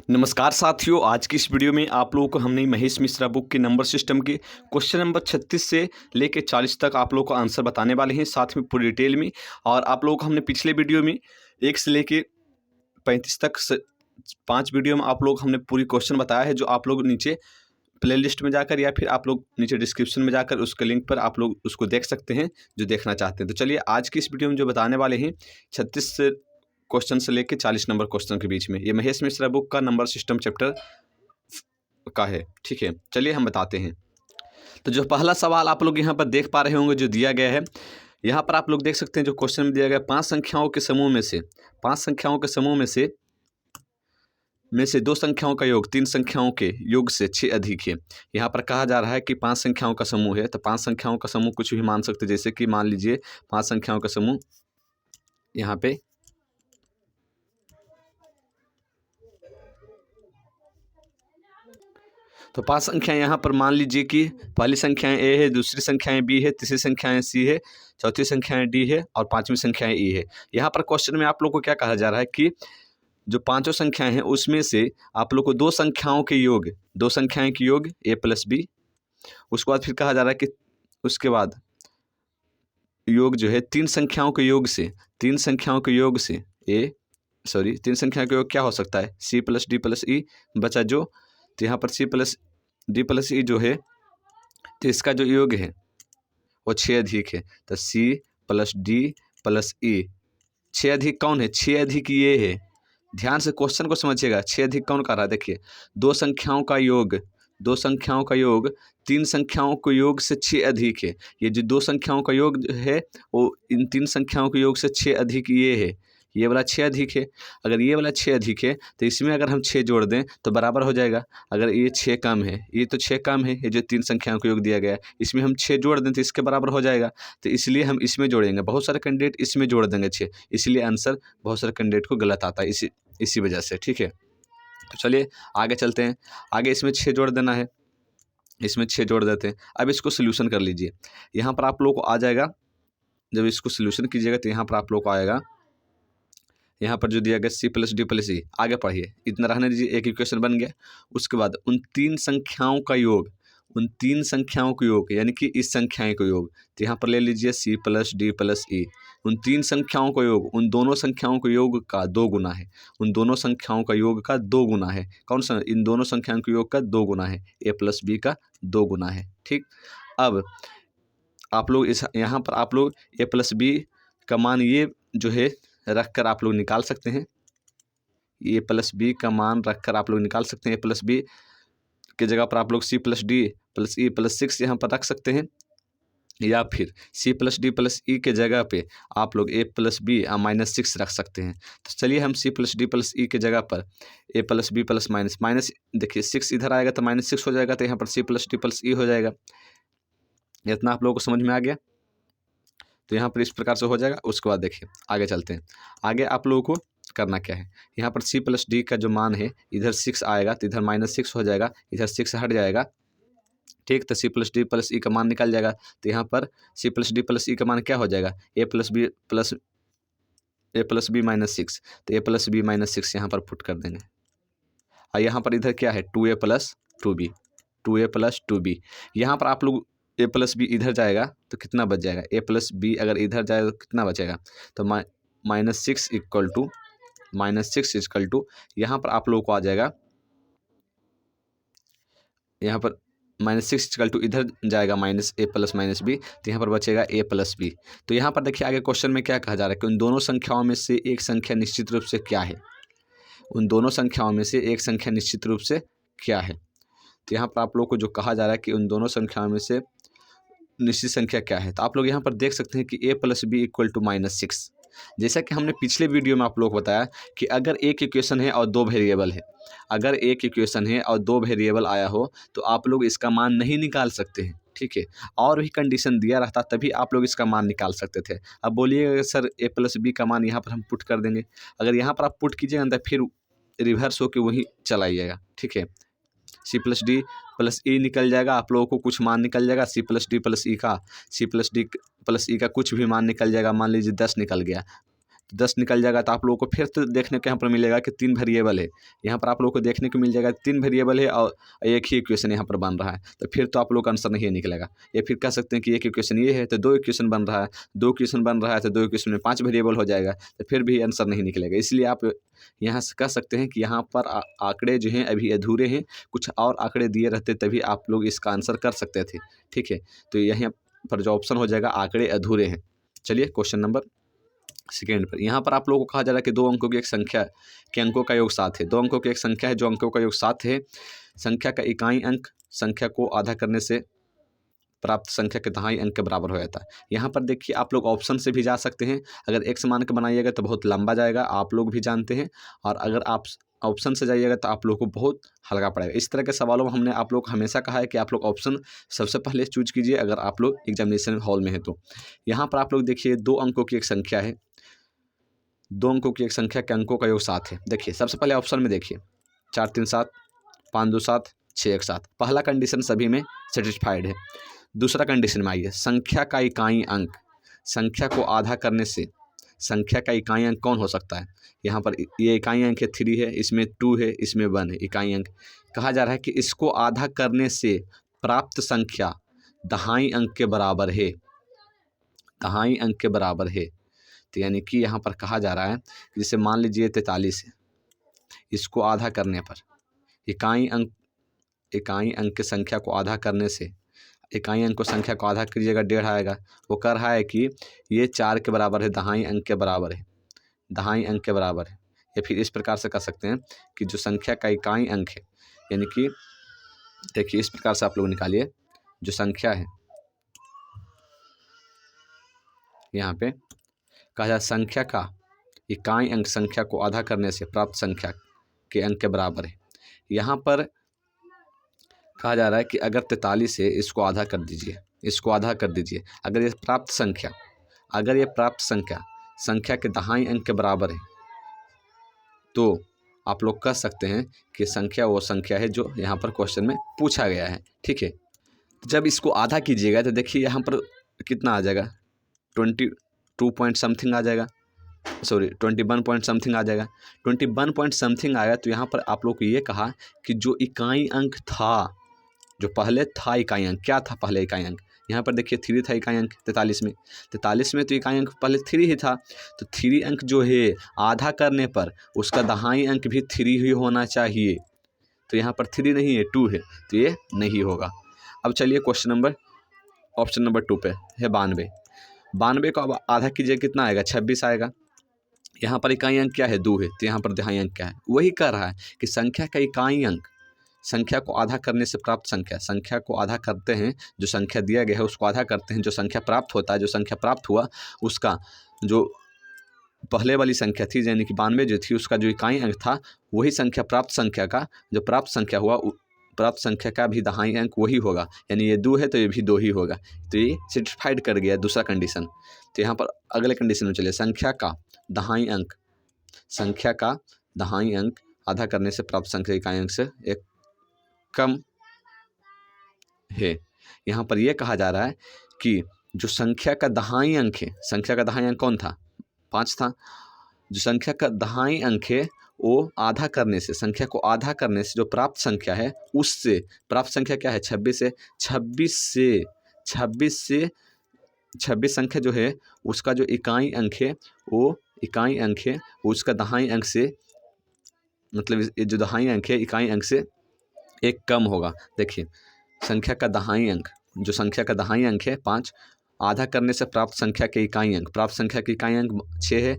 नमस्कार साथियों, आज की इस वीडियो में आप लोगों को हमने महेश मिश्रा बुक के नंबर सिस्टम के क्वेश्चन नंबर 36 से लेके 40 तक आप लोगों को आंसर बताने वाले हैं, साथ में पूरी डिटेल में। और आप लोगों को हमने पिछले वीडियो में 1 से लेके 35 तक 5 वीडियो में आप लोग हमने पूरी क्वेश्चन बताया है, जो आप लोग नीचे प्लेलिस्ट में जाकर या फिर आप लोग नीचे डिस्क्रिप्शन में जाकर उसके लिंक पर आप लोग उसको देख सकते हैं जो देखना चाहते हैं। तो चलिए आज की इस वीडियो में जो बताने वाले हैं 36 क्वेश्चन से लेकर 40 नंबर क्वेश्चन के बीच में, ये महेश मिश्रा बुक का नंबर सिस्टम चैप्टर का है। ठीक है, चलिए हम बताते हैं। तो जो पहला सवाल आप लोग यहाँ पर देख पा रहे होंगे जो दिया गया है, यहाँ पर आप लोग देख सकते हैं जो क्वेश्चन में दिया गया, 5 संख्याओं के समूह में से 5 संख्याओं के समूह में से 2 संख्याओं का योग 3 संख्याओं के योग से 6 अधिक है। यहाँ पर कहा जा रहा है कि 5 संख्याओं का समूह है, तो 5 संख्याओं का समूह कुछ भी मान सकते हैं, जैसे कि मान लीजिए 5 संख्याओं का समूह यहाँ पे तो 5 संख्याएं यहाँ पर मान लीजिए कि पहली संख्याएं ए है, दूसरी संख्याएं बी है, तीसरी संख्याएं सी है, चौथी संख्याएं डी है और पांचवी संख्याएं ई है। यहाँ पर क्वेश्चन में आप लोग को क्या कहा जा रहा है कि जो पांचों संख्याएं हैं उसमें से आप लोग को 2 संख्याओं के योग, 2 संख्याएं के योग ए प्लस बी, उसके बाद फिर कहा जा रहा है कि उसके बाद योग जो है 3 संख्याओं के योग से 3 संख्याओं के योग से 3 संख्याओं के योग क्या हो सकता है, सी प्लस डी प्लस ई बचा जो, तो यहाँ पर सी प्लस डी प्लस ई जो है, तो इसका जो योग है वो 6 अधिक है। तो सी प्लस डी प्लस ई 6 अधिक कौन है, 6 अधिक ये है। ध्यान से क्वेश्चन को समझिएगा, 6 अधिक कौन कर रहा है, देखिए 2 संख्याओं का योग 2 संख्याओं का योग 3 संख्याओं के योग से 6 अधिक है। ये जो 2 संख्याओं का योग है वो इन 3 संख्याओं के योग से 6 अधिक ये है, ये वाला 6 अधिक है। अगर ये वाला 6 अधिक है तो इसमें अगर हम 6 जोड़ दें तो बराबर हो जाएगा। अगर ये 6 कम है, ये तो 6 कम है, ये जो 3 संख्याओं का योग दिया गया है इसमें हम 6 जोड़ दें तो इसके बराबर हो जाएगा। तो इसलिए हम इसमें जोड़ेंगे, बहुत सारे कैंडिडेट इसमें जोड़ देंगे 6, इसलिए आंसर बहुत सारे कैंडिडेट को गलत आता है इसी वजह से। ठीक है, तो चलिए आगे चलते हैं। आगे इसमें 6 जोड़ देना है, इसमें 6 जोड़ देते हैं। अब इसको सोल्यूशन कर लीजिए। यहाँ पर आप लोगों को आ जाएगा, जब इसको सोल्यूशन कीजिएगा तो यहाँ पर आप लोग को आएगा, यहाँ पर जो दिया गया सी प्लस डी प्लस ई, आगे पढ़िए, इतना रहने दीजिए, एक इक्वेशन बन गया। उसके बाद उन 3 संख्याओं का योग, उन 3 संख्याओं का योग यानी कि इस संख्याएं का योग, तो यहाँ पर ले लीजिए सी प्लस डी प्लस ई, उन 3 संख्याओं का योग उन दोनों संख्याओं के योग का 2 गुना है, उन दोनों संख्याओं का योग का 2 गुना है। कौन सा, इन दोनों संख्याओं के योग का 2 गुना है, ए प्लस बी का 2 गुना है। ठीक, अब आप लोग इस यहाँ पर आप लोग ए प्लस बी का मान ये जो है रख कर आप लोग निकाल सकते हैं, ए प्लस बी का मान रख कर आप लोग निकाल सकते हैं। ए प्लस बी के जगह पर आप लोग C plus D plus E plus 6 यहाँ पर रख सकते हैं, या फिर C plus D plus E के जगह पे आप लोग ए प्लस बी माइनस 6 रख सकते हैं। तो चलिए हम सी प्लस डी प्लस ई के जगह पर ए प्लस बी प्लस माइनस देखिए 6 इधर आएगा तो माइनस 6 हो जाएगा, तो यहाँ पर सी प्लस डी प्लस ई हो जाएगा। इतना आप लोगों को समझ में आ गया, तो यहाँ पर इस प्रकार से हो जाएगा। उसके बाद देखिए आगे चलते हैं। आगे आप लोगों को करना क्या है, यहाँ पर सी प्लस डी का जो मान है इधर 6 आएगा तो इधर माइनस 6 हो जाएगा, इधर 6 हट जाएगा। ठीक, तो सी प्लस डी प्लस ई का मान निकल जाएगा। तो यहाँ पर सी प्लस डी प्लस ई का मान क्या हो जाएगा, ए प्लस बी माइनस 6, तो ए प्लस बी माइनस 6 यहाँ पर पुट कर देंगे। और यहाँ पर इधर क्या है 2a plus 2b, 2a plus 2b। यहाँ पर आप लोग ए प्लस बी इधर जाएगा तो कितना बच जाएगा, ए प्लस बी अगर इधर जाएगा तो कितना बचेगा, तो माइनस 6 इक्वल टू यहाँ पर आप लोगों को आ जाएगा, यहाँ पर माइनस 6 इक्वल टू इधर जाएगा माइनस ए प्लस माइनस बी, तो यहाँ पर बचेगा ए प्लस बी। तो यहाँ पर देखिए आगे क्वेश्चन में क्या कहा जा रहा है कि उन दोनों संख्याओं में से एक संख्या निश्चित रूप से क्या है, उन दोनों संख्याओं में से एक संख्या निश्चित रूप से क्या है। तो यहाँ पर आप लोग को जो कहा जा रहा है कि उन दोनों संख्याओं में से निश्चित संख्या क्या है, तो आप लोग यहाँ पर देख सकते हैं कि A plus B equal to minus 6। जैसा कि हमने पिछले वीडियो में आप लोग को बताया कि अगर एक इक्वेशन है और 2 वेरिएबल है, अगर एक इक्वेशन है और 2 वेरिएबल आया हो तो आप लोग इसका मान नहीं निकाल सकते हैं। ठीक है, और भी कंडीशन दिया रहता तभी आप लोग इसका मान निकाल सकते थे। अब बोलिए सर ए प्लस बी का मान यहाँ पर हम पुट कर देंगे, अगर यहाँ पर आप पुट कीजिएगा तो फिर रिवर्स होकर वही चला आइएगा। ठीक है, सी प्लस डी प्लस ई निकल जाएगा, आप लोगों को कुछ मान निकल जाएगा, सी प्लस डी प्लस ई का, सी प्लस डी प्लस ई का कुछ भी मान निकल जाएगा। मान लीजिए 10 निकल गया, तो 10 निकल जाएगा तो आप लोगों को फिर तो देखने को यहाँ पर मिलेगा कि 3 वेरिएबल है। यहाँ पर आप लोगों को देखने को मिल जाएगा 3 वेरिएबल है और एक ही इक्वेशन यहाँ पर बन रहा है, तो फिर तो आप लोग का आंसर नहीं निकलेगा। या फिर कह सकते हैं कि एक इक्वेशन ये है तो 2 इक्वेशन बन रहा है, 2 इक्वेशन बन रहा है तो 2 इक्वेशन में 5 वेरिएबल हो जाएगा, तो फिर भी आंसर नहीं निकलेगा। इसलिए आप यहाँ से कह सकते हैं कि यहाँ पर आंकड़े जो हैं अभी अधूरे हैं, कुछ और आंकड़े दिए रहते तभी आप लोग इसका आंसर कर सकते थे। ठीक है, तो यहाँ पर जो ऑप्शन हो जाएगा आंकड़े अधूरे हैं। चलिए क्वेश्चन नंबर सेकेंड पर, यहाँ पर आप लोगों को कहा जा रहा है कि 2 अंकों की एक संख्या के अंकों का योग 7 है। 2 अंकों की एक संख्या है जो अंकों का योग 7 है। संख्या का इकाई अंक संख्या को आधा करने से प्राप्त संख्या के दहाई अंक के बराबर हो जाता है। यहाँ पर देखिए आप लोग ऑप्शन से भी जा सकते हैं। अगर x मान के बनाइएगा तो बहुत लंबा जाएगा, आप लोग भी जानते हैं, और अगर आप ऑप्शन से जाइएगा तो आप लोग को बहुत हल्का पड़ेगा। इस तरह के सवालों में हमने आप लोग को हमेशा कहा है कि आप लोग ऑप्शन सबसे पहले चूज कीजिए अगर आप लोग एग्जामिनेशन हॉल में है तो। यहाँ पर आप लोग देखिए 2 अंकों की एक संख्या है, 2 अंकों की एक संख्या के अंकों का योग 7 है। देखिए सबसे पहले ऑप्शन में देखिए 4 3 7, 5 2 7, 6 1 7। पहला कंडीशन सभी में सेटिस्फाइड है। दूसरा कंडीशन में आइए, संख्या का इकाई अंक संख्या को आधा करने से संख्या का इकाई अंक कौन हो सकता है। यहाँ पर ये इकाई अंक है 3 है, इसमें 2 है, इसमें 1 है। इकाई अंक कहा जा रहा है कि इसको आधा करने से प्राप्त संख्या दहाई अंक के बराबर है, दहाई अंक के बराबर है। तो यानी कि यहाँ पर कहा जा रहा है कि जैसे मान लीजिए 43 है, इसको आधा करने पर इकाई अंक की संख्या को आधा करने से इकाई अंक को संख्या को आधा कीजिएगा 1.5 आएगा। वो कह रहा है कि ये 4 के बराबर है, दहाई अंक के बराबर है, दहाई अंक के बराबर है। या फिर इस प्रकार से कह सकते हैं कि जो संख्या का इकाई अंक है, यानी कि देखिए इस प्रकार से आप लोग निकालिए, जो संख्या है यहाँ पे कहा जाए संख्या का इकाई अंक संख्या को आधा करने से प्राप्त संख्या के अंक के बराबर है। यहाँ पर कहा जा रहा है कि अगर 43 है इसको आधा कर दीजिए, इसको आधा कर दीजिए। अगर ये प्राप्त संख्या संख्या के दहाई अंक के बराबर है तो आप लोग कह सकते हैं कि संख्या वो संख्या है जो यहाँ पर क्वेश्चन में पूछा गया है। ठीक है, जब इसको आधा कीजिएगा तो देखिए यहाँ पर कितना आ जाएगा, 22 पॉइंट समथिंग आ जाएगा, सॉरी 21 पॉइंट समथिंग आ जाएगा। 21 पॉइंट समथिंग आएगा तो यहाँ पर आप लोग को ये कहा कि जो इकाई अंक था, जो पहले था इकाई अंक, क्या था पहले इकाई अंक, यहाँ पर देखिए 3 था इकाई अंक 43 में, 43 में तो इकाई अंक पहले 3 ही था। तो 3 अंक जो है आधा करने पर उसका दहाई अंक भी 3 ही होना चाहिए। तो यहाँ पर 3 नहीं है 2 है, तो ये नहीं होगा। अब चलिए क्वेश्चन नंबर ऑप्शन नंबर 2 पे है 92। 92 को अब आधा कीजिए कितना आएगा, 26 आएगा। यहाँ पर इकाई अंक क्या है, 2 है, तो यहाँ पर दहाई अंक क्या है, वही कह रहा है कि संख्या का इकाई अंक संख्या को आधा करने से प्राप्त संख्या को आधा करते हैं, जो संख्या दिया गया है उसको आधा करते हैं, जो संख्या प्राप्त होता है, जो संख्या प्राप्त हुआ उसका जो पहले वाली संख्या थी यानी कि 92 जो थी उसका जो इकाई अंक था वही संख्या प्राप्त संख्या का जो प्राप्त संख्या हुआ प्राप्त संख्या का भी दहाई अंक वही होगा। यानी ये 2 है तो ये भी 2 ही होगा। तो ये सेटिस्फाइड कर गया दूसरा कंडीशन। तो यहाँ पर अगले कंडीशन में चलिए, संख्या का दहाई अंक आधा करने से प्राप्त संख्या इकाई अंक से एक कम है। यहाँ पर यह कहा जा रहा है कि जो संख्या का दहाई अंक है, संख्या का दहाई अंक कौन था, 5 था। जो संख्या का दहाई अंक है वो आधा करने से, संख्या को आधा करने से जो प्राप्त संख्या है उससे प्राप्त संख्या क्या है, 26 है। 26 संख्या जो है उसका जो इकाई अंक है वो इकाई अंक है उसका दहाई अंक से, मतलब ये जो दहाई अंक है इकाई अंक से एक कम होगा। देखिए संख्या का दहाई अंक, जो संख्या का दहाई अंक है 5, आधा करने से प्राप्त संख्या के इकाई अंक, प्राप्त संख्या के इकाई अंक 6 है,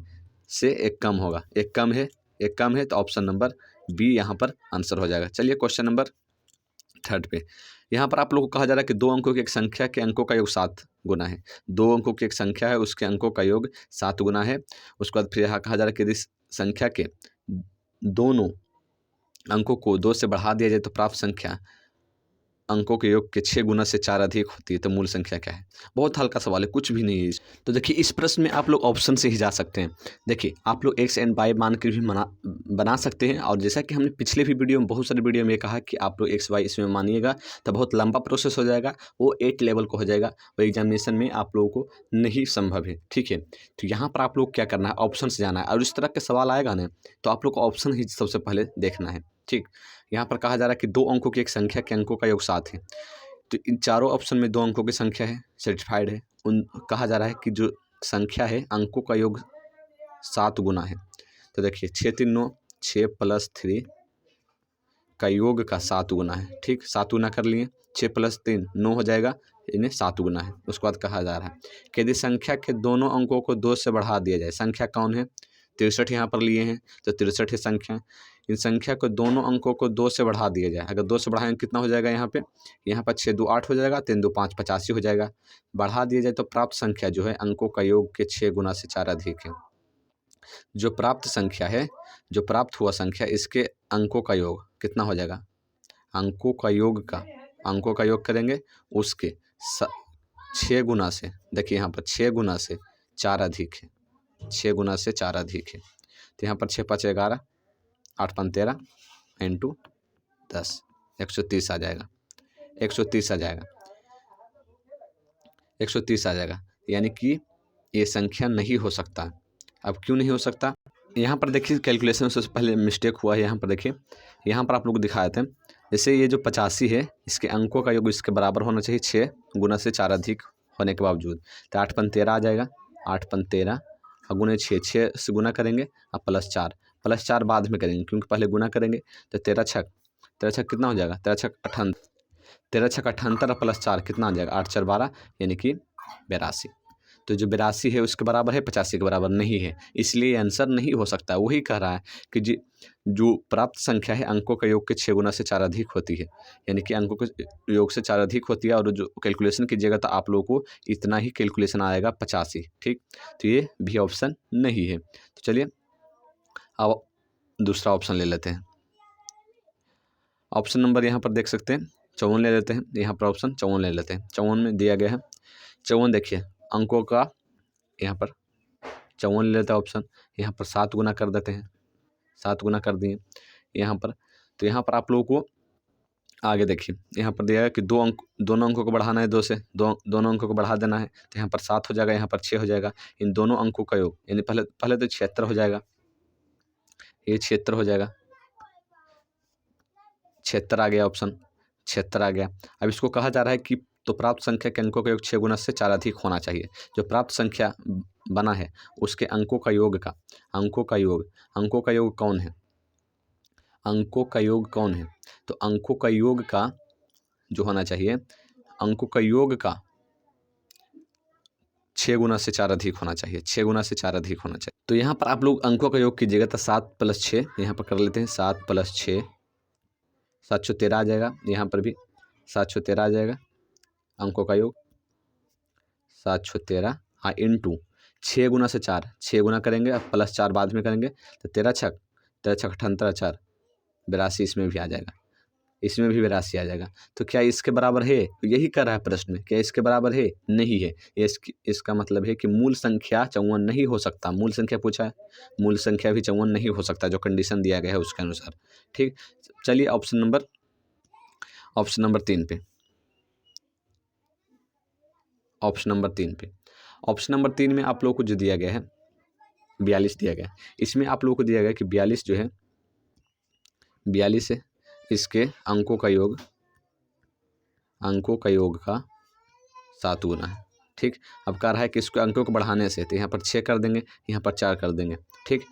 से एक कम होगा, एक कम है तो ऑप्शन नंबर बी यहाँ पर आंसर हो जाएगा। चलिए क्वेश्चन नंबर 3 पे, यहाँ पर आप लोगों को कहा जा रहा है कि 2 अंकों की एक संख्या के अंकों का योग 7 गुना है। 2 अंकों की एक संख्या है उसके अंकों का योग 7 गुना है। उसके बाद फिर यहाँ कहा जा रहा है कि यदि संख्या के दोनों अंकों को 2 से बढ़ा दिया जाए तो प्राप्त संख्या अंकों के योग के 6 गुना से 4 अधिक होती है तो मूल संख्या क्या है। बहुत हल्का सवाल है, कुछ भी नहीं है। तो देखिए इस प्रश्न में आप लोग ऑप्शन से ही जा सकते हैं। देखिए आप लोग एक्स एंड वाई मान कर भी बना सकते हैं, और जैसा कि हमने पिछले भी वीडियो में, बहुत सारे वीडियो में कहा कि आप लोग एक्स वाई इसमें मानिएगा तो बहुत लंबा प्रोसेस हो जाएगा, वो 8 लेवल का हो जाएगा, वो एग्जामिनेशन में आप लोगों को नहीं संभव है। ठीक है, तो यहाँ पर आप लोग क्या करना है, ऑप्शन से जाना है, और इस तरह के सवाल आएगा ना तो आप लोग को ऑप्शन ही सबसे पहले देखना है। ठीक, यहाँ पर कहा जा रहा है कि 2 अंकों की एक संख्या के अंकों का योग 7 है, तो इन चारों ऑप्शन में 2 अंकों की संख्या है, सर्टिफाइड है। उन कहा जा रहा है कि जो संख्या है अंकों का योग 7 गुना है। तो देखिए 6 3 9, 6 + 3 का योग का 7 गुना है। ठीक, 7 गुना कर लिए, 6 + 3 9 हो जाएगा, इन्हें 7 गुना है। उसके बाद कहा जा रहा है कि यदि संख्या के दोनों अंकों को 2 से बढ़ा दिया जाए, संख्या कौन है, 63 यहाँ पर लिए हैं तो 63 है संख्या, इन संख्या को दोनों अंकों को 2 से बढ़ा दिया जाए, अगर 2 से बढ़ाएंगे कितना हो जाएगा, यहाँ पर 6 2 8 हो जाएगा, 3 2 5 85 हो जाएगा। बढ़ा दिया जाए तो प्राप्त संख्या जो है अंकों का योग के 6 गुना से 4 अधिक है। जो प्राप्त संख्या है, जो प्राप्त हुआ संख्या, इसके अंकों का योग कितना हो जाएगा, अंकों का योग करेंगे उसके 6 गुना से, देखिए यहाँ पर 6 गुना से 4 अधिक है, 6 गुना से 4 अधिक है। तो यहाँ पर 6 5 11, 8 5 13 इंटू 10, 130 आ जाएगा, 130 आ जाएगा, 130 आ जाएगा। यानी कि ये संख्या नहीं हो सकता। अब क्यों नहीं हो सकता, यहाँ पर देखिए कैलकुलेशन से पहले मिस्टेक हुआ है। यहाँ पर देखिए, यहाँ पर आप लोग दिखाए थे, जैसे ये जो 85 है इसके अंकों का योग इसके बराबर होना चाहिए 6 गुना से 4 अधिक होने के बावजूद, तो 8 5 13 आ जाएगा, 8 5 13 और गुने 6 से गुना करेंगे और +4 बाद में करेंगे क्योंकि पहले गुना करेंगे। तो 13 छक कितना हो जाएगा, 13 छक 78 और +4 कितना आ जाएगा, 8 4 12 यानी कि 82। तो जो 82 है उसके बराबर है, 85 के बराबर नहीं है, इसलिए आंसर नहीं हो सकता। वही कह रहा है कि जो प्राप्त संख्या है अंकों के योग के 6 गुना से 4 अधिक होती है, यानी कि अंकों के योग से 4 अधिक होती है, और जो कैलकुलेशन कीजिएगा तो आप लोगों को इतना ही कैलकुलेशन आएगा 85। ठीक, तो ये भी ऑप्शन नहीं है। तो चलिए अब दूसरा ऑप्शन ले लेते हैं। ऑप्शन नंबर यहाँ पर देख सकते हैं 54 ले लेते हैं, यहाँ पर ऑप्शन 54 ले लेते हैं। 54 में दिया गया है 54, देखिए अंकों का यहाँ पर 54 ले लेते हैं ऑप्शन, यहाँ पर 7 गुना कर देते हैं, 7 गुना कर दिए यहाँ पर। तो यहाँ पर आप लोगों को आगे देखिए, यहाँ पर दिया है कि दोनों अंकों को बढ़ाना है 2 से, दोनों अंकों को बढ़ा देना है, तो यहाँ पर 7 हो जाएगा, यहाँ पर 6 हो जाएगा, इन दोनों अंकों का योग, यानी पहले तो 76 हो जाएगा, ये 76 हो जाएगा, 76 आ गया, ऑप्शन 76 आ गया। अब इसको कहा जा रहा है कि तो प्राप्त संख्या के अंकों का योग 6 गुना से 4 अधिक होना चाहिए। जो प्राप्त संख्या बना है उसके अंकों का योग कौन है, अंकों का योग कौन है, तो अंकों का योग का जो होना चाहिए, अंकों का योग का 6 गुना से 4 अधिक होना चाहिए, 6 गुना से 4 अधिक होना चाहिए। तो यहाँ पर आप लोग अंकों का योग कीजिएगा तो 7 + 6 यहाँ पर कर लेते हैं, 7 + 6 713 आ जाएगा, यहाँ पर भी 713 आ जाएगा अंकों का योग, 713 हाँ इंटू 6 गुना से 4, 6 गुना करेंगे अब +4 बाद में करेंगे, तो 13 छक 78 4 82, इसमें भी आ जाएगा, इसमें भी 82 आ जाएगा। तो क्या इसके बराबर है, यही कर रहा है प्रश्न में, क्या इसके बराबर है, नहीं है। इसका मतलब है कि मूल संख्या 54 नहीं हो सकता। मूल संख्या पूछा है, मूल संख्या भी 54 नहीं हो सकता, जो कंडीशन दिया गया है उसके अनुसार। ठीक, चलिए ऑप्शन नंबर 3 पे, ऑप्शन नंबर 3 में आप लोगों को जो दिया गया है 42 दिया गया है। इसमें आप लोगों को दिया गया कि 42 जो है 42 है, इसके अंकों का योग का 7 गुना है। ठीक, अब कह रहा है कि इसको अंकों को बढ़ाने से, तो यहाँ पर 6 कर देंगे, यहाँ पर 4 कर देंगे। ठीक,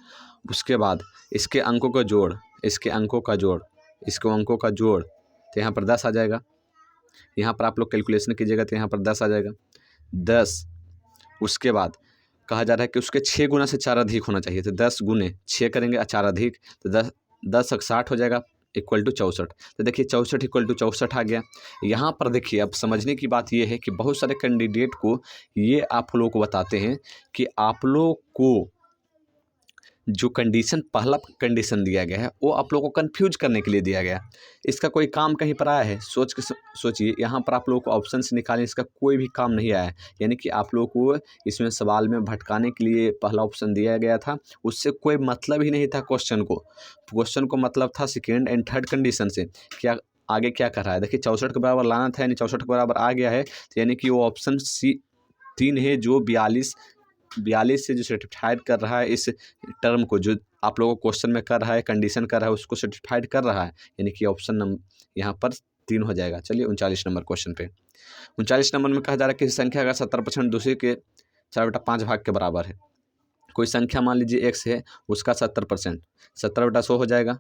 उसके बाद इसके अंकों का जोड़, इसके अंकों का जोड़, तो यहाँ पर 10 आ जाएगा। यहाँ पर आप लोग कैलकुलेशन कीजिएगा तो यहाँ पर 10 आ जाएगा, 10। उसके बाद कहा जा रहा है कि उसके 6 गुना से 4 अधिक होना चाहिए, तो 10 गुने 6 करेंगे और 4 अधिक, तो 10 60 हो जाएगा इक्वल टू 64। तो देखिए 64 इक्वल टू 64 आ गया। यहाँ पर देखिए अब समझने की बात ये है कि बहुत सारे कैंडिडेट को ये आप लोग को बताते हैं कि आप लोग को जो कंडीशन पहला कंडीशन दिया गया है वो आप लोगों को कंफ्यूज करने के लिए दिया गया है। इसका कोई काम कहीं पर आया है? सोचिए, यहाँ पर आप लोगों को ऑप्शन से निकालें, इसका कोई भी काम नहीं आया है। यानी कि आप लोगों को इसमें सवाल में भटकाने के लिए पहला ऑप्शन दिया गया था, उससे कोई मतलब ही नहीं था क्वेश्चन को मतलब था सेकेंड एंड थर्ड कंडीशन से। क्या आगे क्या कर रहा है देखिए, 64 के बराबर लाना था, यानी 64 के बराबर आ गया है, तो यानी कि वो ऑप्शन सी 3 है जो 42 से जो सर्टिफाइड कर रहा है इस टर्म को, जो आप लोगों को क्वेश्चन में कर रहा है, कंडीशन कर रहा है, उसको सर्टिफाइड कर रहा है। यानी कि ऑप्शन नंबर यहाँ पर 3 हो जाएगा। चलिए 39 नंबर क्वेश्चन पे, 39 नंबर में कहा जा रहा है किसी संख्या का 70% दूसरे के 4/5 भाग के बराबर है। कोई संख्या मान लीजिए x है, उसका 70% 70/100 हो जाएगा।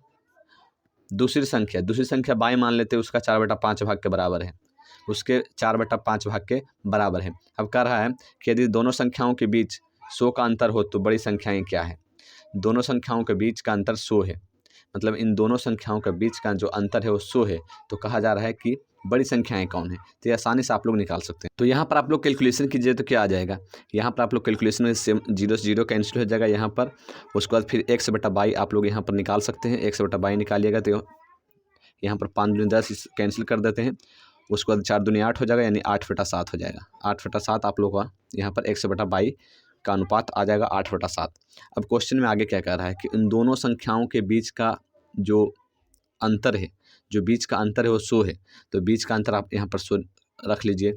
दूसरी संख्या y मान लेते हैं, उसका 4/5 भाग के बराबर है, उसके 4/5 भाग के बराबर है। अब कह रहा है कि यदि दोनों संख्याओं के बीच 100 का अंतर हो तो बड़ी संख्याएं क्या है? दोनों संख्याओं के बीच का अंतर 100 है, मतलब इन दोनों संख्याओं के बीच का जो अंतर है वो 100 है। तो कहा जा रहा है कि बड़ी संख्याएं कौन है? तो ये आसानी से आप लोग निकाल सकते हैं। तो यहाँ पर आप लोग कैलकुलेशन कीजिए तो क्या आ जाएगा? यहाँ पर आप लोग कैलकुलेशन में से 0 से 0 कैंसिल हो जाएगा यहाँ पर। उसके बाद फिर x/y आप लोग यहाँ पर निकाल सकते हैं। x/y निकालिएगा तो यहाँ पर 5 दूनी 10 कैंसिल कर देते हैं। उसके बाद 4 दूनी 8 हो जाएगा, यानी 8/7 हो जाएगा। 8/7 आप लोग का यहाँ पर x/y का अनुपात आ जाएगा 8/7। अब क्वेश्चन में आगे क्या कह रहा है कि इन दोनों संख्याओं के बीच का जो अंतर है, वो 100 है। तो बीच का अंतर आप यहाँ पर 100 रख लीजिए।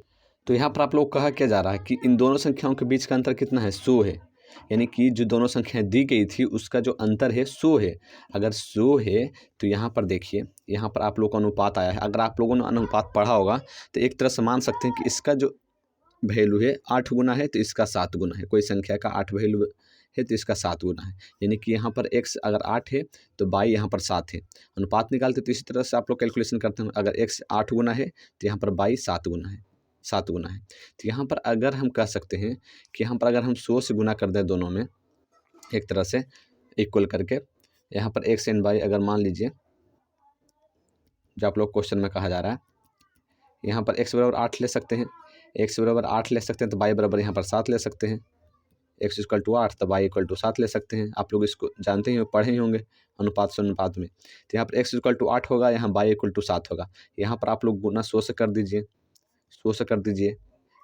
तो यहाँ पर आप लोग कहा क्या जा रहा है कि इन दोनों संख्याओं के बीच का अंतर कितना है? 100 है। यानी कि जो दोनों संख्याएं दी गई थी उसका जो अंतर है 100 है। अगर 100 है तो यहाँ पर देखिए, यहाँ पर आप लोग का अनुपात आया है। अगर आप लोगों ने अनुपात पढ़ा होगा तो एक तरह से मान सकते हैं कि इसका जो वैल्यू है 8 गुना है तो इसका 7 गुना है। कोई संख्या का 8 वैल्यू है तो इसका 7 गुना है। यानी कि यहाँ पर x अगर 8 है तो y यहाँ पर 7 है। अनुपात निकालते तो इसी तरह से आप लोग कैलकुलेशन करते हैं। अगर x 8 गुना है तो यहाँ पर y 7 गुना है। तो यहाँ पर अगर हम कह सकते हैं कि यहाँ पर अगर हम 100 से गुना कर दें दोनों में एक तरह से इक्वल करके, यहाँ पर x एंड y अगर मान लीजिए जो आप लोग क्वेश्चन में कहा जा रहा है, यहाँ पर x बराबर 8 ले सकते हैं, x बराबर 8 ले सकते हैं तो y बराबर यहाँ पर 7 ले सकते हैं। x = 8 तो y = 7 ले सकते हैं। आप लोग इसको जानते ही पढ़े ही होंगे अनुपात से अनुपात में। तो यहाँ पर x = 8 होगा, यहाँ y = 7 होगा। यहाँ पर आप लोग गुना 100 से कर दीजिए, 100 से कर दीजिए।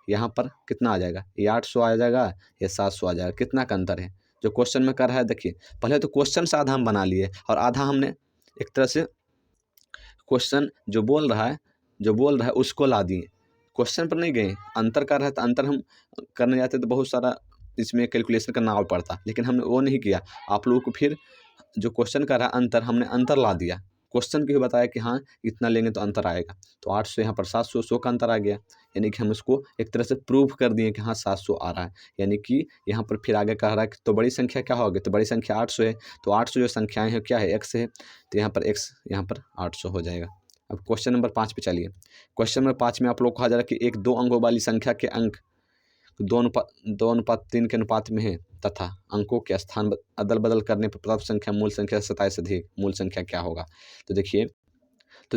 यहाँ पर कितना आ जाएगा? ये 800 आ जाएगा, ये 700 आ जाएगा। कितना का अंतर है जो क्वेश्चन में कर रहा है? देखिए पहले तो क्वेश्चन से आधा हम बना लिए और आधा हमने एक तरह से क्वेश्चन जो बोल रहा है उसको ला दिए, क्वेश्चन पर नहीं गए। अंतर कर रहा है तो अंतर हम करने जाते तो बहुत सारा इसमें कैलकुलेशन करना और पड़ता, लेकिन हमने वो नहीं किया। आप लोगों को फिर जो क्वेश्चन कर रहा है अंतर, हमने अंतर ला दिया। क्वेश्चन को भी बताया कि हाँ इतना लेंगे तो अंतर आएगा। तो 800 यहाँ पर 700, 100 का अंतर आ गया। यानी कि हम उसको एक तरह से प्रूव कर दिए कि हाँ 700 आ रहा है। यानी कि यहाँ पर फिर आगे कह रहा है कि तो बड़ी संख्या क्या होगी? तो बड़ी संख्या 800 है। तो 800 जो संख्याएँ हैं क्या है? x है। तो यहाँ पर x यहाँ पर 800 हो जाएगा। अब क्वेश्चन नंबर 5 पे चलिए। क्वेश्चन नंबर 5 में आप लोग कहा जा रहा है कि एक 2 अंकों वाली संख्या के अंक 2:3 के अनुपात में है तथा अंकों के स्थान अदल बदल करने पर प्राप्त संख्या मूल संख्या 27 से अधिक मूल संख्या क्या होगा? तो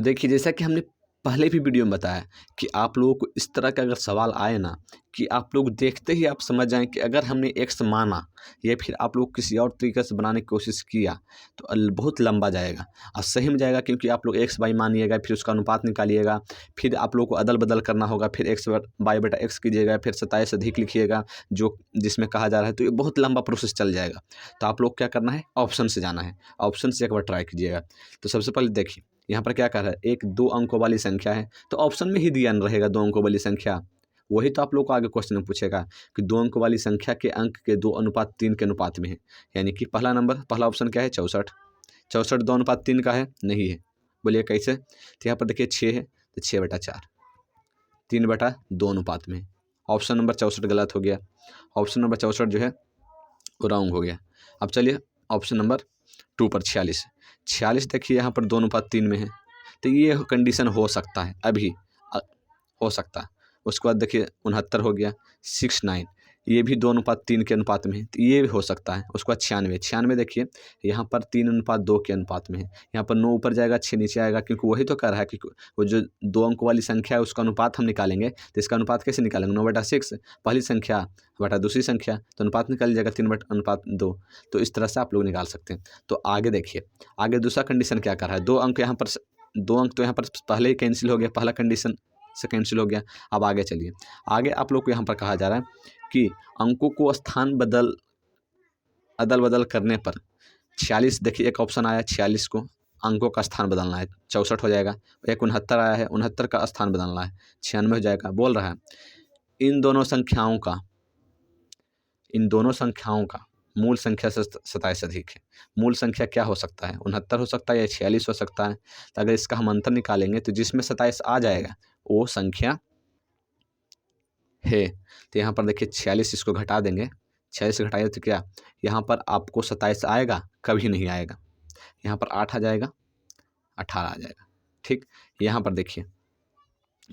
देखिए जैसा कि हमने पहले भी वीडियो में बताया कि आप लोगों को इस तरह का अगर सवाल आए ना कि आप लोग देखते ही आप समझ जाएं कि अगर हमने x माना या फिर आप लोग किसी और तरीके से बनाने की कोशिश किया तो बहुत लंबा जाएगा और सही में जाएगा, क्योंकि आप लोग x y मानिएगा, फिर उसका अनुपात निकालिएगा, फिर आप लोग को अदल बदल करना होगा, फिर x/y/x कीजिएगा, फिर 27 से अधिक लिखिएगा जो जिसमें कहा जा रहा है। तो ये बहुत लंबा प्रोसेस चल जाएगा। तो आप लोग क्या करना है? ऑप्शन से जाना है, ऑप्शन से एक बार ट्राई कीजिएगा। तो सबसे पहले देखिए यहाँ पर क्या कह रहा है, एक 2 अंकों वाली संख्या है तो ऑप्शन में ही दिया रहेगा 2 अंकों वाली संख्या। वही तो आप लोग को आगे क्वेश्चन में पूछेगा कि 2 अंकों वाली संख्या के अंक के 2:3 के अनुपात में है। यानी कि पहला ऑप्शन क्या है? 64। 64 2:3 का है? नहीं है। बोलिए कैसे? तो यहाँ पर देखिए 6 है तो 6/4 3/2 अनुपात में है। ऑप्शन नंबर 64 गलत हो गया। ऑप्शन नंबर 64 जो है वो रॉन्ग हो गया। अब चलिए ऑप्शन नंबर 2 पर 46 देखिए यहाँ पर 2:3 में है। तो ये कंडीशन हो सकता है, अभी हो सकता है। उसके बाद देखिए 69 हो गया, 69 ये भी 2:3 के अनुपात में है, तो ये हो सकता है। उसके बाद 96 देखिए यहाँ पर 3:2 के अनुपात में है। यहाँ पर 9 ऊपर जाएगा 6 नीचे आएगा, क्योंकि वही तो कह रहा है कि वो जो 2 अंक वाली संख्या है उसका अनुपात हम निकालेंगे। तो इसका अनुपात कैसे निकालेंगे? 9/6 पहली संख्या बटा दूसरी संख्या, तो अनुपात निकल जाएगा 3/2। तो इस तरह से आप लोग निकाल सकते हैं। तो आगे देखिए, आगे दूसरा कंडीशन क्या कर रहा है? 2 अंक यहाँ पर 2 अंक तो यहाँ पर पहले ही कैंसिल हो गया, पहला कंडीशन से कैंसिल हो गया। अब आगे चलिए, आगे आप लोग को यहाँ पर कहा जा रहा है कि अंकों को स्थान अदल बदल करने पर 46, देखिए एक ऑप्शन आया 46 को अंकों का स्थान बदलना है, 64 हो जाएगा। एक 69 आया है, 69 का स्थान बदलना है, 96 हो जाएगा। बोल रहा है इन दोनों संख्याओं का मूल संख्या से 27 अधिक है। मूल संख्या क्या हो सकता है? 69 हो सकता है या 46 हो सकता है। तो अगर इसका हम अंतर निकालेंगे तो जिसमें 27 आ जाएगा वो संख्या है। तो यहाँ पर देखिए 46 इसको घटा देंगे, 46 से घटाइए तो क्या यहाँ पर आपको 27 आएगा? कभी नहीं आएगा। यहाँ पर 8 आ जाएगा, 18 आ जाएगा। ठीक, यहाँ पर देखिए,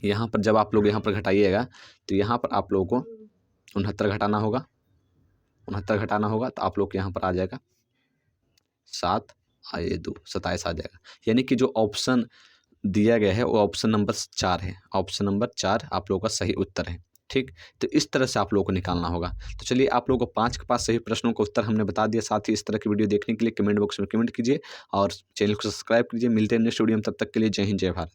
यहाँ पर जब आप लोग यहाँ पर घटाइएगा तो यहाँ पर आप लोगों को 69 घटाना होगा, 69 घटाना होगा, तो आप लोग के यहाँ पर आ जाएगा 7 आए 2 27 आ जाएगा। यानी कि जो ऑप्शन दिया गया है वो ऑप्शन नंबर 4 है। ऑप्शन नंबर 4 आप लोगों का सही उत्तर है। ठीक, तो इस तरह से आप लोगों को निकालना होगा। तो चलिए, आप लोगों को 5 के 5 सही प्रश्नों का उत्तर हमने बता दिया। साथ ही इस तरह की वीडियो देखने के लिए कमेंट बॉक्स में कमेंट कीजिए और चैनल को सब्सक्राइब कीजिए। मिलते हैं नेक्स्ट वीडियो में, तब तक के लिए जय हिंद जय भारत।